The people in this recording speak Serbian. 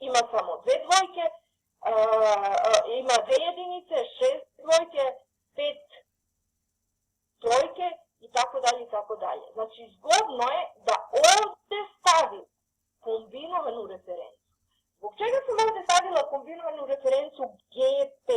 ima samo 2 dvojke, ima 2 jedinice, 6 dvojke, 5 trojke i tako dalje i tako dalje. Znači, zgodno je da ovdje stavim kombinovanu referencu. Zbog čega sam ovdje stavila kombinovanu referencu G5?